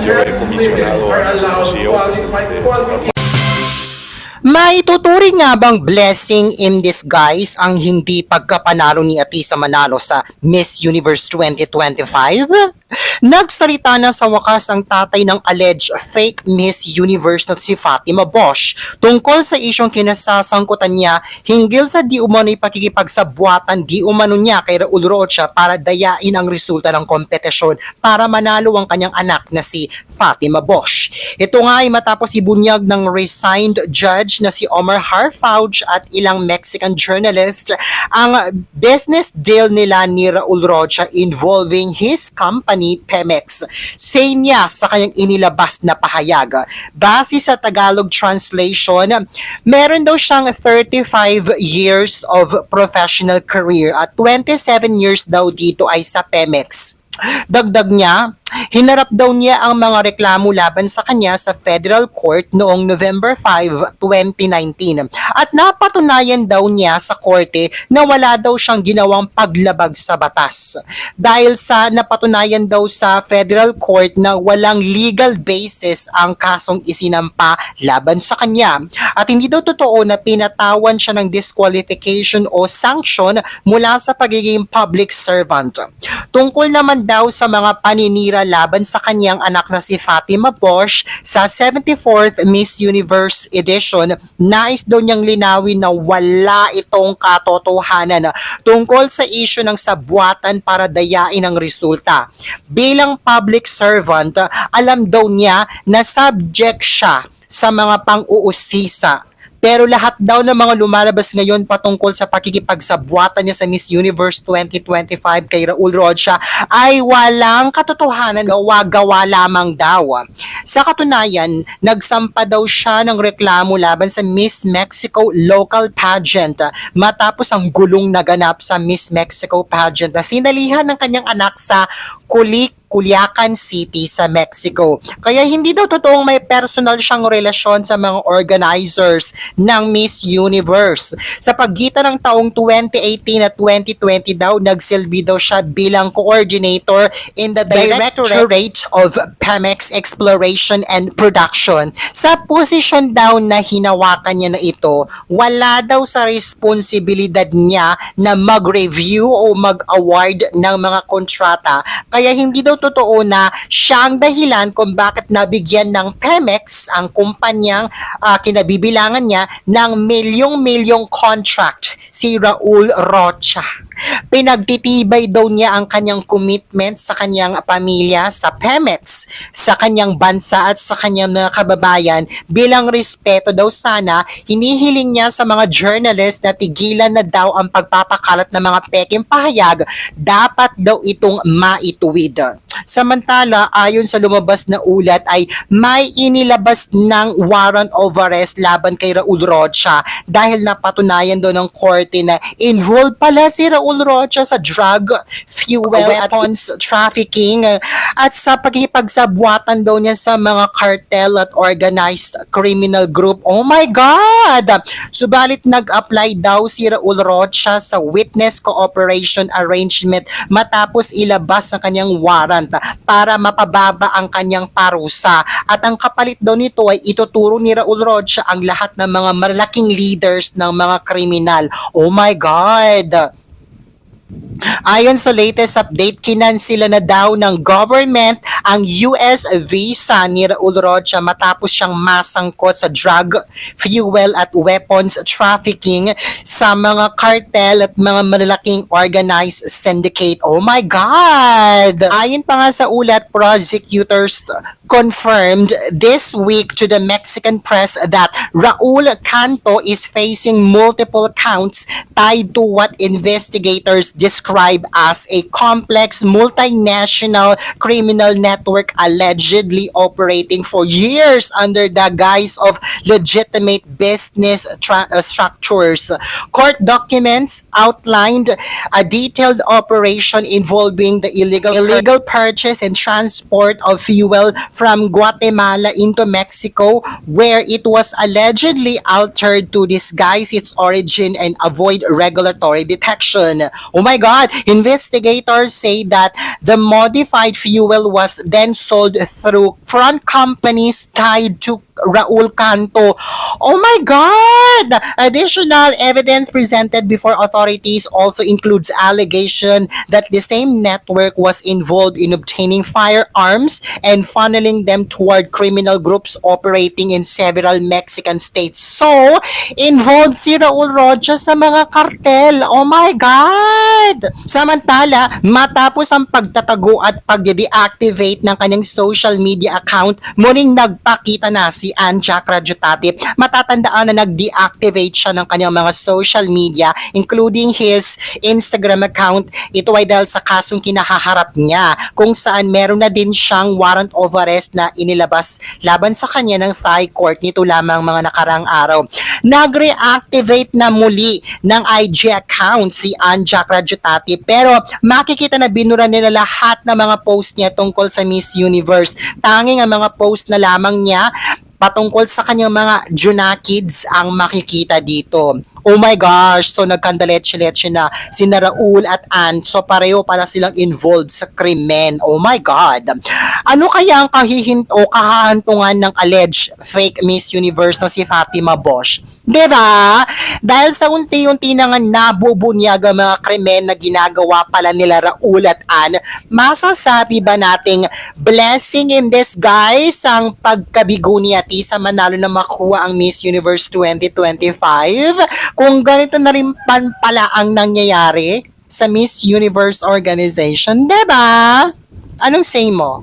yo he comisionado a nuestro CEO. Maituturing nga bang blessing in disguise ang hindi pagkapanalo ni Atisa Manalo sa Miss Universe 2025? Nagsalita na sa wakas ang tatay ng alleged fake Miss Universe na si Fatima Bosch tungkol sa isyong kinasasangkutan niya hinggil sa di umano'y pakikipagsabwatan di umano niya kay Raul Rocha para dayain ang resulta ng kompetisyon para manalo ang kanyang anak na si Fatima Bosch. Ito nga ay matapos ibunyag ng resigned judge na si Omar Harfouch at ilang Mexican journalist ang business deal nila ni Raul Rocha involving his company Pemex. Say niya sa kanyang inilabas na pahayag. Base sa Tagalog translation, meron daw siyang 35 years of professional career at 27 years daw dito ay sa Pemex. Dagdag niya, hinarap daw niya ang mga reklamo laban sa kanya sa Federal Court noong November 5, 2019 at napatunayan daw niya sa korte na wala daw siyang ginawang paglabag sa batas. Dahil sa napatunayan daw sa Federal Court na walang legal basis ang kasong isinampa laban sa kanya at hindi daw totoo na pinatawan siya ng disqualification o sanction mula sa pagiging public servant. Tungkol naman daw sa mga paninira laban sa kanyang anak na si Fatima Bosch sa 74th Miss Universe edition, nais daw niyang linawin na wala itong katotohanan tungkol sa issue ng sabwatan para dayain ang resulta. Bilang public servant, alam daw niya na subject siya sa mga pang-uusisa. Pero lahat daw ng mga lumalabas ngayon patungkol sa pakikipagsabwatan niya sa Miss Universe 2025 kay Raul Rocha ay walang katotohanan, gawa-gawa lamang daw. Sa katunayan, nagsampa daw siya ng reklamo laban sa Miss Mexico local pageant matapos ang gulong naganap sa Miss Mexico pageant na sinalihan ng kanyang anak sa Culiacan City sa Mexico. Kaya hindi daw totoong may personal siyang relasyon sa mga organizers ng Miss Universe. Sa pagitan ng taong 2018 at 2020 daw, nagsilbi daw siya bilang coordinator in the Directorate of Pemex Exploration and Production. Sa posisyon daw na hinawakan niya na ito, wala daw sa responsibilidad niya na mag-review o mag-award ng mga kontrata. Kaya hindi daw totoo na siya ang dahilan kung bakit nabigyan ng Pemex ang kumpanyang kinabibilangan niya ng milyong-milyong contract si Raul Rocha. Pinagtitibay daw niya ang kanyang commitment sa kanyang pamilya, sa Pemex, sa kanyang bansa at sa kanyang mga kababayan. Bilang respeto daw sana, hinihiling niya sa mga journalist na tigilan na daw ang pagpapakalat ng mga peking pahayag, dapat daw itong maituwid. Samantala, ayon sa lumabas na ulat ay may inilabas ng warrant of arrest laban kay Raul Rocha dahil napatunayan daw ng korte na involved pala si Raul Rocha sa drug, fuel, weapons trafficking at sa pagkikipagsabwatan daw niya sa mga cartel at organized criminal group. Oh my God! Subalit nag-apply daw si Raul Rocha sa witness cooperation arrangement matapos ilabas ang kanyang warrant para mapababa ang kanyang parusa at ang kapalit daw nito ay ituturo ni Raul Rocha ang lahat ng mga malaking leaders ng mga kriminal. Oh my God! Ayon sa latest update, kinansila na daw ng government ang US visa ni Raul Rocha matapos siyang masangkot sa drug, fuel at weapons trafficking sa mga cartel at mga malalaking organized syndicate. Oh my God! Ayon pa nga sa ulat, prosecutors confirmed this week to the Mexican press that Raul Canto is facing multiple counts tied to what investigators describe as a complex multinational criminal network allegedly operating for years under the guise of legitimate business structures. Court documents outlined a detailed operation involving the illegal purchase and transport of fuel from Guatemala into Mexico, where it was allegedly altered to disguise its origin and avoid regulatory detection. Oh my God! Investigators say that the modified fuel was then sold through front companies tied to Raul Canto. Oh my God! Additional evidence presented before authorities also includes allegation that the same network was involved in obtaining firearms and funneling them toward criminal groups operating in several Mexican states. So, involved si Raul Rocha sa mga kartel. Oh my God! Samantala, matapos ang pagtatago at pag-deactivate ng kanyang social media account, muling nagpakita na si Anja Kradyutati. Matatandaan na nag-deactivate siya ng kanyang mga social media, including his Instagram account. Ito ay dahil sa kasong kinahaharap niya, kung saan meron na din siyang warrant of arrest na inilabas laban sa kanya ng Thai court nito lamang mga nakarang araw. Nag-reactivate na muli ng IG account si Anja Kradyutati, pero makikita na binura nila lahat ng mga post niya tungkol sa Miss Universe. Tanging ang mga post na lamang niya patungkol sa kanyang mga Junakids ang makikita dito. Oh my gosh, so nagkandaletse-letse na sina Raul at Ann, so pareho para silang involved sa krimen. Oh my God. Ano kaya ang kahahantungan ng alleged fake Miss Universe na si Fatima Bosch? Diba? Dahil sa unti-unti na nga nabubunyag ang mga krimen na ginagawa pala nila Raul at Ann, masasabi ba nating blessing in disguise ang pagkabigo ni Atisa Manalo na makuha ang Miss Universe 2025? Kung ganito na rin pala ang nangyayari sa Miss Universe organization, diba? Anong say mo?